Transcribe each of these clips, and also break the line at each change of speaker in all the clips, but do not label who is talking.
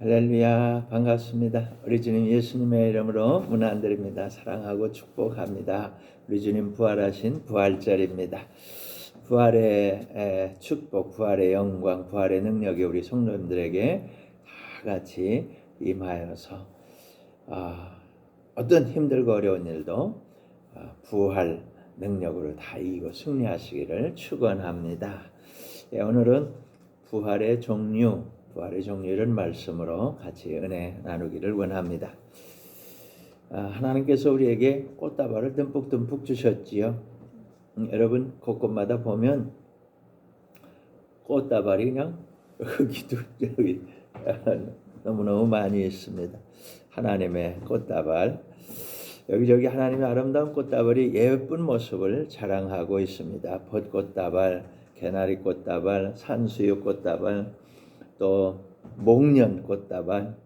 할렐루야, 반갑습니다. 우리 주님 예수님의 이름으로 문 안 드립니다. 사랑하고 축복합니다. 우리 주님 부활하신 부활절입니다. 부활의 축복, 부활의 영광, 부활의 능력이 우리 성도님들에게 다 같이 임하여서 어떤 힘들고 어려운 일도 부활 능력으로 다 이기고 승리하시기를 축원합니다. 오늘은 부활의 종류를 말씀으로 같이 은혜 나누기를 원합니다. 하나님께서 우리에게 꽃다발을 듬뿍듬뿍 주셨지요. 여러분 곳곳마다 보면 꽃다발이 그냥 여기도 여기 너무너무 많이 있습니다. 하나님의 꽃다발, 여기저기 하나님의 아름다운 꽃다발이 예쁜 모습을 자랑하고 있습니다. 벚꽃다발, 개나리 꽃다발, 산수유 꽃다발, 또 목련 꽃다발,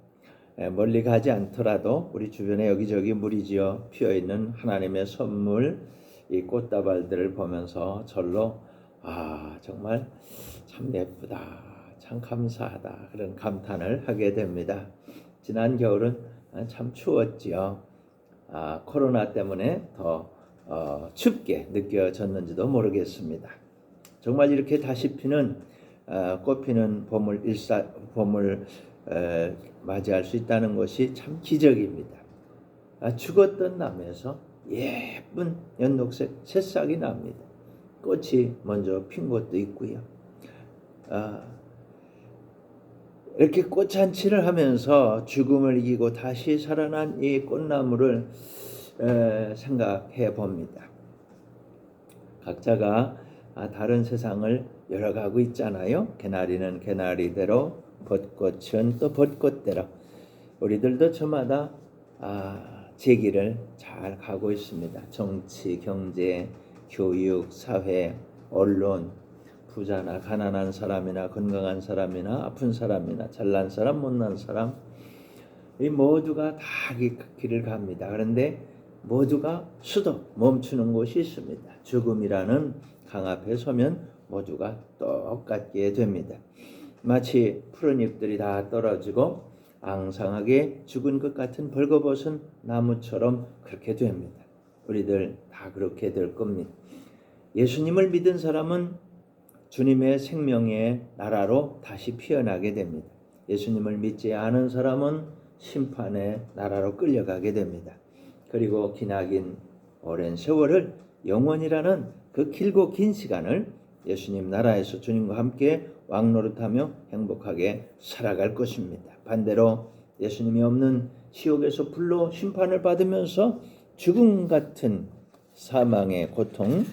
멀리 가지 않더라도 우리 주변에 여기저기 무리지어 피어있는 하나님의 선물, 이 꽃다발들을 보면서 절로 정말 참 예쁘다, 참 감사하다, 그런 감탄을 하게 됩니다. 지난 겨울은 참 추웠지요. 코로나 때문에 더 춥게 느껴졌는지도 모르겠습니다. 정말 이렇게 다시 피는 꽃피는 봄을 맞이할 수 있다는 것이 참 기적입니다. 죽었던 나무에서 예쁜 연녹색 새싹이 납니다. 꽃이 먼저 핀 곳도 있고요. 이렇게 꽃잔치를 하면서 죽음을 이기고 다시 살아난 이 꽃나무를 생각해 봅니다. 각자가 다른 세상을 열어가고 있잖아요. 개나리는 개나리대로, 벚꽃은 또 벚꽃대로 우리들도 저마다 제 길을 잘 가고 있습니다. 정치, 경제, 교육, 사회, 언론, 부자나 가난한 사람이나 건강한 사람이나 아픈 사람이나 잘난 사람 못난 사람, 이 모두가 다 길을 갑니다. 그런데 모두가 수도 멈추는 곳이 있습니다. 죽음이라는 강 앞에 서면 모두가 똑같게 됩니다. 마치 푸른 잎들이 다 떨어지고 앙상하게 죽은 것 같은 벌거벗은 나무처럼 그렇게 됩니다. 우리들 다 그렇게 될 겁니다. 예수님을 믿은 사람은 주님의 생명의 나라로 다시 피어나게 됩니다. 예수님을 믿지 않은 사람은 심판의 나라로 끌려가게 됩니다. 그리고 기나긴 오랜 세월을, 영원이라는 그 길고 긴 시간을 예수님 나라에서 주님과 함께 왕노릇하며 행복하게 살아갈 것입니다. 반대로 예수님이 없는 지옥에서 불로 심판을 받으면서 죽음 같은 사망의 고통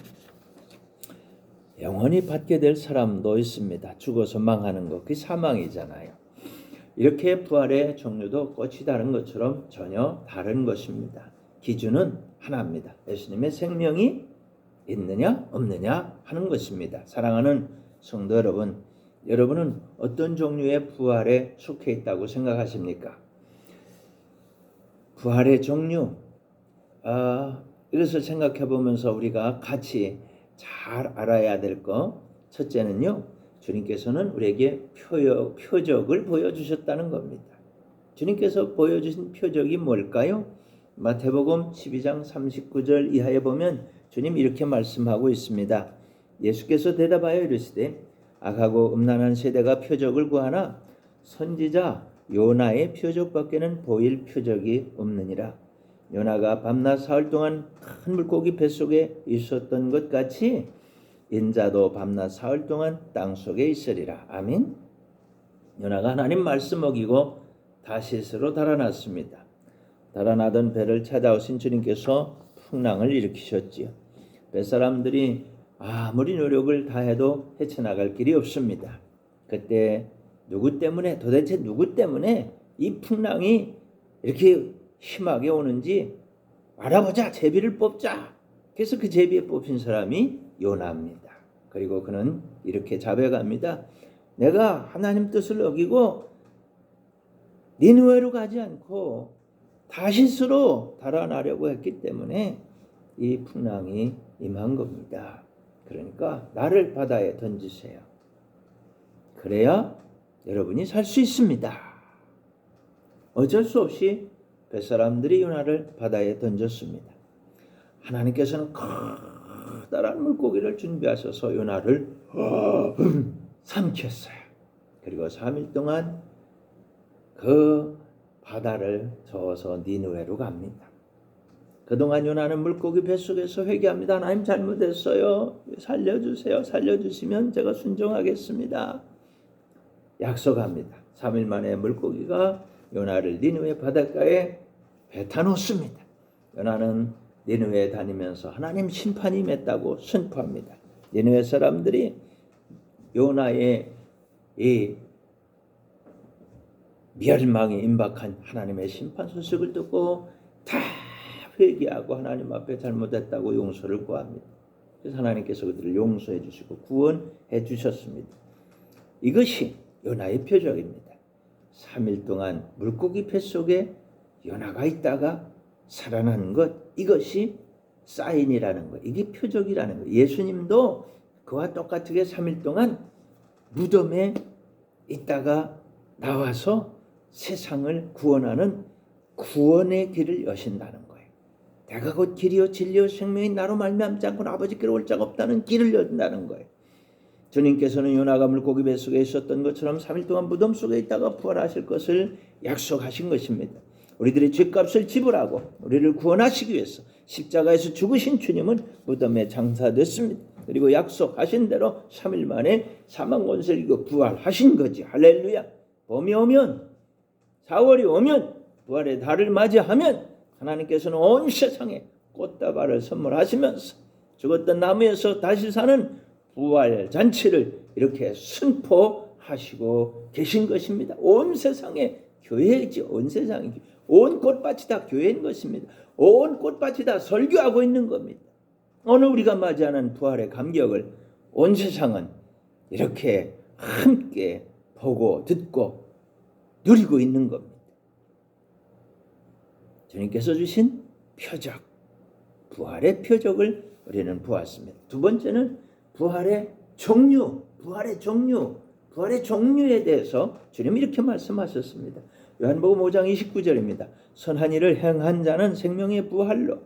영원히 받게 될 사람도 있습니다. 죽어서 망하는 것, 그게 사망이잖아요. 이렇게 부활의 종류도 꽃이 다른 것처럼 전혀 다른 것입니다. 기준은 하나입니다. 예수님의 생명이 있느냐 없느냐 하는 것입니다. 사랑하는 성도 여러분, 여러분은 어떤 종류의 부활에 속해 있다고 생각하십니까? 부활의 종류, 이것을 생각해 보면서 우리가 같이 잘 알아야 될 것, 첫째는요, 주님께서는 우리에게 표적을 보여주셨다는 겁니다. 주님께서 보여주신 표적이 뭘까요? 마태복음 12장 39절 이하에 보면 주님 이렇게 말씀하고 있습니다. 예수께서 대답하여 이르시되 악하고 음란한 세대가 표적을 구하나 선지자 요나의 표적밖에는 보일 표적이 없느니라. 요나가 밤낮 사흘 동안 큰 물고기 뱃속에 있었던 것 같이 인자도 밤낮 사흘 동안 땅속에 있으리라. 아멘. 요나가 하나님 말씀 어기고 다시스로 달아났습니다. 달아나던 배를 찾아오신 주님께서 풍랑을 일으키셨지요. 뱃사람들이 아무리 노력을 다해도 헤쳐나갈 길이 없습니다. 그때 도대체 누구 때문에 이 풍랑이 이렇게 심하게 오는지 알아보자, 제비를 뽑자. 그래서 그 제비에 뽑힌 사람이 요나입니다. 그리고 그는 이렇게 자백합니다. 내가 하나님 뜻을 어기고 니느웨로 가지 않고 다시스로 달아나려고 했기 때문에 이 풍랑이 임한 겁니다. 그러니까 나를 바다에 던지세요. 그래야 여러분이 살 수 있습니다. 어쩔 수 없이 뱃사람들이 요나를 바다에 던졌습니다. 하나님께서는 커다란 물고기를 준비하셔서 요나를 삼켰어요. 그리고 3일 동안 그 바다를 저어서 니느웨로 갑니다. 그동안 요나는 물고기 뱃속에서 회개합니다. 하나님 잘못했어요. 살려주세요. 살려주시면 제가 순종하겠습니다. 약속합니다. 3일 만에 물고기가 요나를 니느웨 바닷가에 뱉어놓습니다. 요나는 니느웨에 다니면서 하나님 심판이 맺다고 선포합니다. 니느웨 사람들이 요나의 이 멸망이 임박한 하나님의 심판 소식을 듣고 다 회개하고 하나님 앞에 잘못했다고 용서를 구합니다. 그래서 하나님께서 그들을 용서해 주시고 구원해 주셨습니다. 이것이 요나의 표적입니다. 3일 동안 물고기 뱃속에 요나가 있다가 살아난 것, 이것이 사인이라는 것, 이게 표적이라는 것. 예수님도 그와 똑같게 3일 동안 무덤에 있다가 나와서 세상을 구원하는 구원의 길을 여신다는 거예요. 내가 곧 길이요 진리요 생명이 나로 말미암지 않고는 아버지께로 올 자가 없다는 길을 여신다는 거예요. 주님께서는 요나가 물고기 뱃속에 있었던 것처럼 3일 동안 무덤 속에 있다가 부활하실 것을 약속하신 것입니다. 우리들의 죄값을 지불하고 우리를 구원하시기 위해서 십자가에서 죽으신 주님은 무덤에 장사됐습니다. 그리고 약속하신 대로 3일 만에 사망 권세를 이기고 부활하신 거지. 할렐루야. 봄이 오면 4월이 오면 부활의 달을 맞이하면 하나님께서는 온 세상에 꽃다발을 선물하시면서 죽었던 나무에서 다시 사는 부활 잔치를 이렇게 선포하시고 계신 것입니다. 온 세상에 교회이지. 온 세상에 온 꽃밭이 다 교회인 것입니다. 온 꽃밭이 다 설교하고 있는 겁니다. 오늘 우리가 맞이하는 부활의 감격을 온 세상은 이렇게 함께 보고 듣고 누리고 있는 겁니다. 주님께서 주신 표적, 부활의 표적을 우리는 보았습니다. 두 번째는 부활의 종류, 부활의 종류에 대해서 주님이 이렇게 말씀하셨습니다. 요한복음 5장 29절입니다. 선한 일을 행한 자는 생명의 부활로,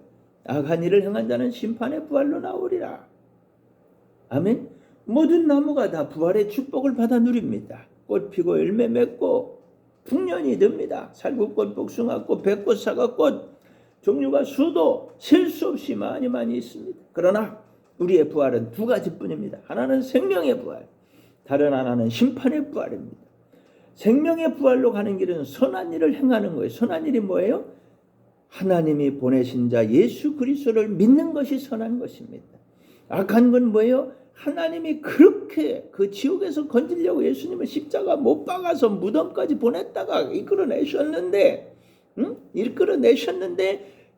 악한 일을 행한 자는 심판의 부활로 나오리라. 아멘. 모든 나무가 다 부활의 축복을 받아 누립니다. 꽃 피고 열매 맺고 풍년이 듭니다. 살구꽃, 복숭아꽃, 백꽃, 사과꽃 종류가 수도 셀 수 없이 많이 있습니다. 그러나 우리의 부활은 두 가지뿐입니다. 하나는 생명의 부활, 다른 하나는 심판의 부활입니다. 생명의 부활로 가는 길은 선한 일을 행하는 거예요. 선한 일이 뭐예요? 하나님이 보내신 자 예수 그리스도를 믿는 것이 선한 것입니다. 악한 건 뭐예요? 하나님이 그렇게 그 지옥에서 건지려고 예수님을 십자가 못 박아서 무덤까지 보냈다가 이끌어내셨는데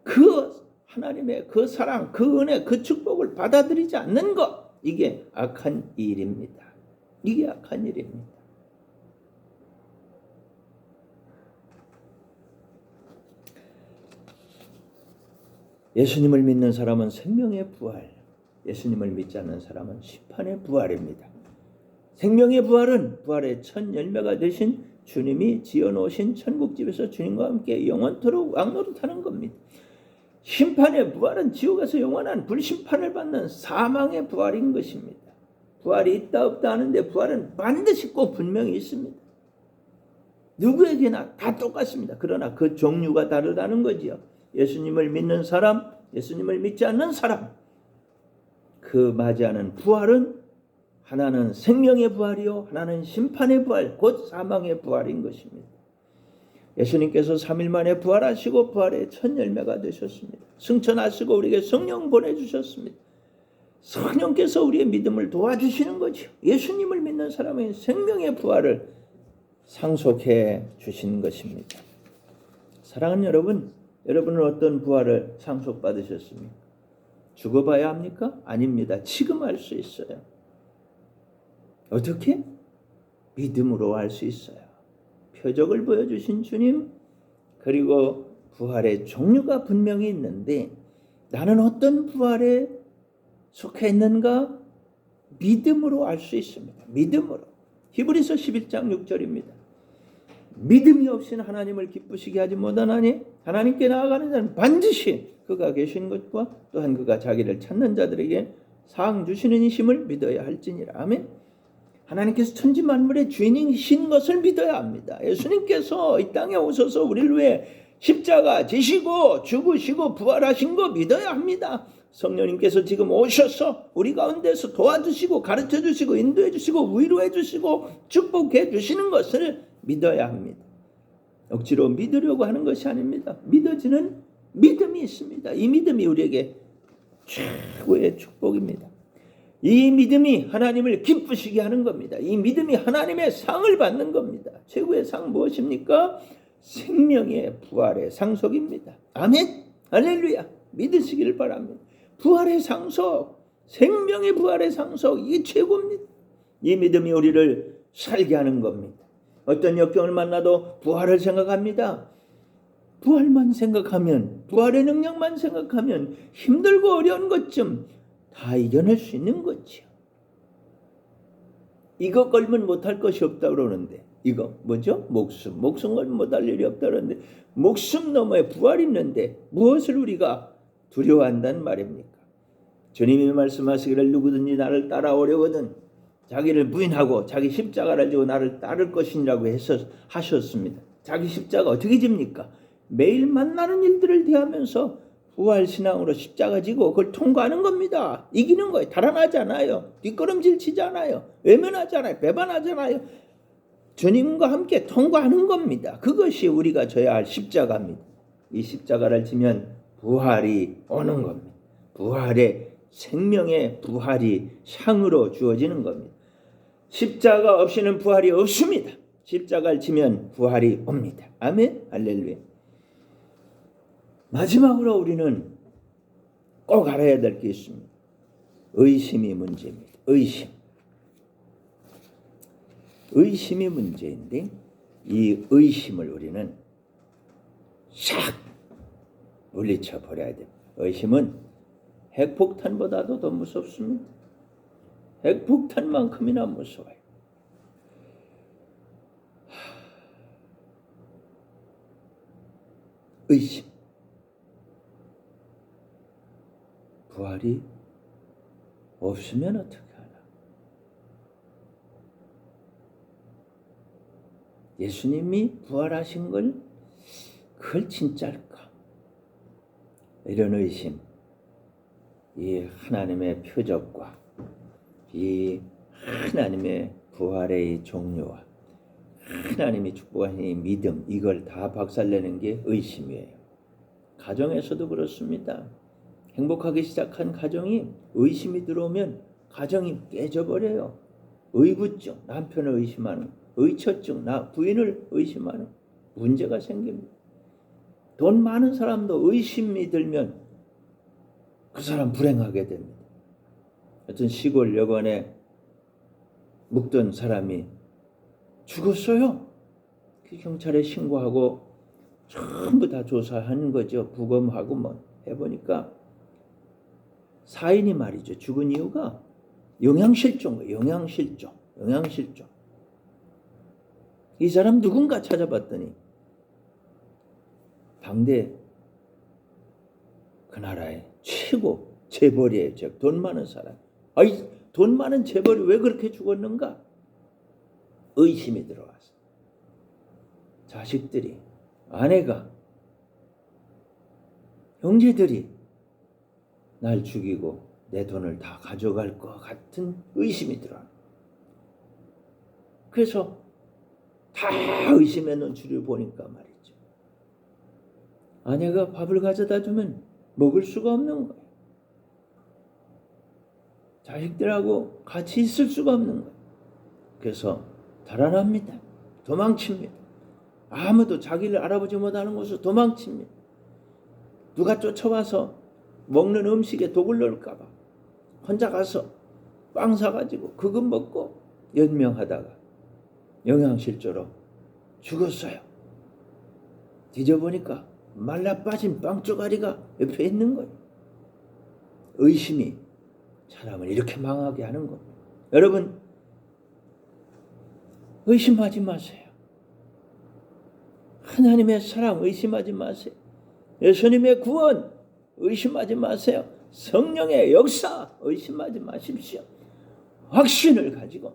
그 하나님의 그 사랑, 그 은혜, 그 축복을 받아들이지 않는 것, 이게 악한 일입니다. 이게 악한 일입니다. 예수님을 믿는 사람은 생명의 부활, 예수님을 믿지 않는 사람은 심판의 부활입니다. 생명의 부활은 부활의 첫 열매가 되신 주님이 지어놓으신 천국집에서 주님과 함께 영원토록 왕노릇하는 겁니다. 심판의 부활은 지옥에서 영원한 불심판을 받는 사망의 부활인 것입니다. 부활이 있다 없다 하는데 부활은 반드시 꼭 분명히 있습니다. 누구에게나 다 똑같습니다. 그러나 그 종류가 다르다는 거지요. 예수님을 믿는 사람, 예수님을 믿지 않는 사람, 그 맞이하는 부활은 하나는 생명의 부활이요, 하나는 심판의 부활, 곧 사망의 부활인 것입니다. 예수님께서 3일 만에 부활하시고 부활의 첫 열매가 되셨습니다. 승천하시고 우리에게 성령 보내주셨습니다. 성령께서 우리의 믿음을 도와주시는 거죠. 예수님을 믿는 사람의 생명의 부활을 상속해 주신 것입니다. 사랑하는 여러분, 여러분은 어떤 부활을 상속받으셨습니까? 죽어봐야 합니까? 아닙니다. 지금 할 수 있어요. 어떻게? 믿음으로 할 수 있어요. 표적을 보여주신 주님, 그리고 부활의 종류가 분명히 있는데 나는 어떤 부활에 속해 있는가? 믿음으로 알 수 있습니다. 믿음으로. 히브리서 11장 6절입니다. 믿음이 없이는 하나님을 기쁘시게 하지 못하나니 하나님께 나아가는 자는 반드시 그가 계신 것과 또한 그가 자기를 찾는 자들에게 상 주시는 이심을 믿어야 할지니라. 아멘. 하나님께서 천지 만물의 주인이신 것을 믿어야 합니다. 예수님께서 이 땅에 오셔서 우리를 위해 십자가 지시고 죽으시고 부활하신 거 믿어야 합니다. 성령님께서 지금 오셔서 우리 가운데서 도와주시고 가르쳐주시고 인도해주시고 위로해주시고 축복해주시는 것을 믿어야 합니다. 억지로 믿으려고 하는 것이 아닙니다. 믿어지는 믿음이 있습니다. 이 믿음이 우리에게 최고의 축복입니다. 이 믿음이 하나님을 기쁘시게 하는 겁니다. 이 믿음이 하나님의 상을 받는 겁니다. 최고의 상 무엇입니까? 생명의 부활의 상속입니다. 아멘. 할렐루야. 믿으시기를 바랍니다. 부활의 상속, 생명의 부활의 상속, 이게 최고입니다. 이 믿음이 우리를 살게 하는 겁니다. 어떤 역경을 만나도 부활을 생각합니다. 부활만 생각하면, 부활의 능력만 생각하면 힘들고 어려운 것좀 다 이겨낼 수 있는 거죠. 이거 걸면 못할 것이 없다 그러는데, 이거 뭐죠? 목숨 걸면 못할 일이 없다 그러는데, 목숨 너머에 부활이 있는데 무엇을 우리가 두려워한다는 말입니까? 주님이 말씀하시기를 누구든지 나를 따라오려거든 자기를 부인하고 자기 십자가를 지고 나를 따를 것이라고 하셨습니다. 자기 십자가 어떻게 집니까? 매일 만나는 일들을 대하면서 부활신앙으로 십자가 지고 그걸 통과하는 겁니다. 이기는 거예요. 달아나지 않아요. 뒷걸음질 치지 않아요. 외면하지 않아요. 배반하지 않아요. 주님과 함께 통과하는 겁니다. 그것이 우리가 져야 할 십자가입니다. 이 십자가를 지면 부활이 오는 겁니다. 부활의 생명의 부활이 상으로 주어지는 겁니다. 십자가 없이는 부활이 없습니다. 십자가를 지면 부활이 옵니다. 아멘. 할렐루야. 마지막으로 우리는 꼭 알아야 될 게 있습니다. 의심이 문제입니다. 의심이 문제인데 이 의심을 우리는 싹 물리쳐 버려야 됩니다. 의심은 핵폭탄보다도 더 무섭습니다. 핵폭탄만큼이나 무서워요. 의심. 부활이 없으면 어떻게 하나? 예수님이 부활하신 걸 그걸 진짜일까? 이런 의심, 이 하나님의 표적과 이 하나님의 부활의 종료와 하나님이 축복하신 이 믿음, 이걸 다 박살내는 게 의심이에요. 가정에서도 그렇습니다. 행복하게 시작한 가정이 의심이 들어오면 가정이 깨져버려요. 의구증, 남편을 의심하는, 의처증, 부인을 의심하는 문제가 생깁니다. 돈 많은 사람도 의심이 들면 그 사람 불행하게 됩니다. 어떤 시골 여관에 묵던 사람이 죽었어요. 경찰에 신고하고 전부 다 조사하는 거죠. 부검하고 뭐 해보니까 사인이 말이죠. 죽은 이유가 영양실조인 거예요. 영양실조. 이 사람 누군가 찾아봤더니 당대 그 나라의 최고 재벌이에요. 돈 많은 사람. 아이, 돈 많은 재벌이 왜 그렇게 죽었는가? 의심이 들어왔어. 자식들이, 아내가, 형제들이 날 죽이고 내 돈을 다 가져갈 것 같은 의심이 들어요. 그래서 다 의심해 놓은 줄을 보니까 말이죠. 아내가 밥을 가져다 주면 먹을 수가 없는 거예요. 자식들하고 같이 있을 수가 없는 거예요. 그래서 달아납니다. 도망칩니다. 아무도 자기를 알아보지 못하는 곳으로 도망칩니다. 누가 쫓아와서 먹는 음식에 독을 넣을까 봐 혼자 가서 빵 사가지고 그거 먹고 연명하다가 영양실조로 죽었어요. 뒤져보니까 말라빠진 빵 쪼가리가 옆에 있는 거예요. 의심이 사람을 이렇게 망하게 하는 겁니다. 여러분, 의심하지 마세요. 하나님의 사랑 의심하지 마세요. 예수님의 구원 의심하지 마세요. 성령의 역사 의심하지 마십시오. 확신을 가지고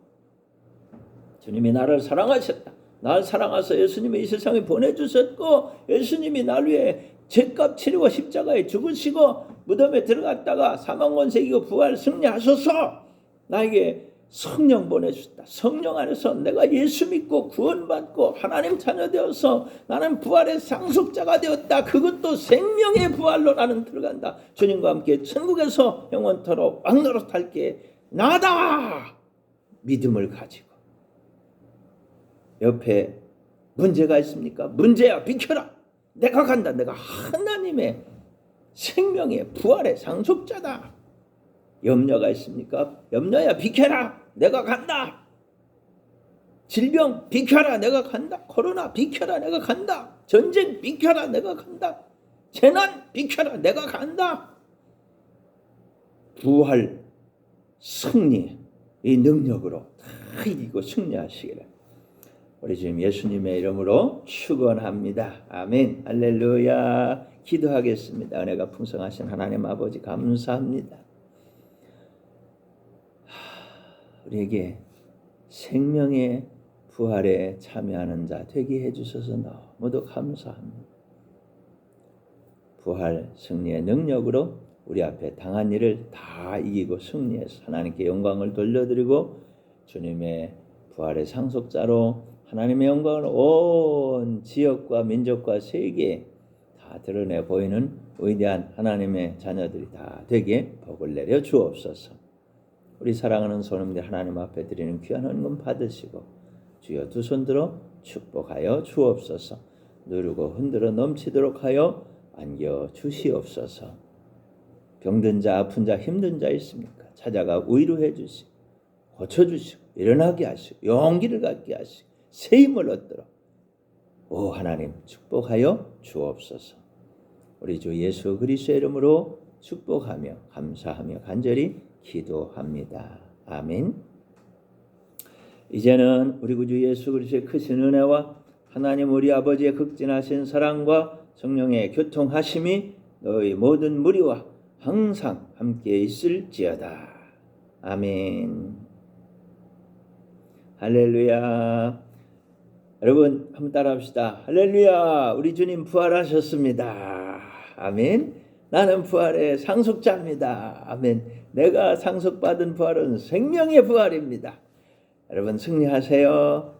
주님이 나를 사랑하셨다. 나를 사랑하셔서 예수님이 이 세상에 보내주셨고 예수님이 나를 위해 죄값 치르고 십자가에 죽으시고 무덤에 들어갔다가 사망권세 이기고 부활 승리하셔서 나에게 성령 보내주셨다. 성령 안에서 내가 예수 믿고 구원받고 하나님 자녀 되어서 나는 부활의 상속자가 되었다. 그것도 생명의 부활로 나는 들어간다. 주님과 함께 천국에서 영원토록 왕노릇할게 나다. 믿음을 가지고 옆에 문제가 있습니까? 문제야 비켜라. 내가 간다. 내가 하나님의 생명의 부활의 상속자다. 염려가 있습니까? 염려야 비켜라. 내가 간다. 질병 비켜라. 내가 간다. 코로나 비켜라. 내가 간다. 전쟁 비켜라. 내가 간다. 재난 비켜라. 내가 간다. 부활 승리 이 능력으로 다 이기고 승리하시기를 우리 주님 예수님의 이름으로 축원합니다. 아멘. 할렐루야. 기도하겠습니다. 은혜가 풍성하신 하나님 아버지 감사합니다. 우리에게 생명의 부활에 참여하는 자 되게 해주셔서 너무도 감사합니다. 부활 승리의 능력으로 우리 앞에 당한 일을 다 이기고 승리해서 하나님께 영광을 돌려드리고 주님의 부활의 상속자로 하나님의 영광을 온 지역과 민족과 세계에 다 드러내 보이는 위대한 하나님의 자녀들이 다 되게 복을 내려 주옵소서. 우리 사랑하는 손님들 하나님 앞에 드리는 귀한 헌금 받으시고 주여 두 손 들어 축복하여 주옵소서. 누르고 흔들어 넘치도록 하여 안겨 주시옵소서. 병든 자 아픈 자 힘든 자 있습니까? 찾아가 위로해 주시고 고쳐주시고 일어나게 하시고 용기를 갖게 하시고 새 힘을 얻도록 오 하나님 축복하여 주옵소서. 우리 주 예수 그리스도의 이름으로 축복하며 감사하며 간절히 기도합니다. 아멘. 이제는 우리 구주 예수 그리스도의 크신 은혜와 하나님 우리 아버지의 극진하신 사랑과 성령의 교통하심이 너희 모든 무리와 항상 함께 있을지어다. 아멘. 할렐루야. 여러분 한번 따라합시다. 할렐루야. 우리 주님 부활하셨습니다. 아멘. 나는 부활의 상속자입니다. 아멘. 내가 상속받은 부활은 생명의 부활입니다. 여러분 승리하세요.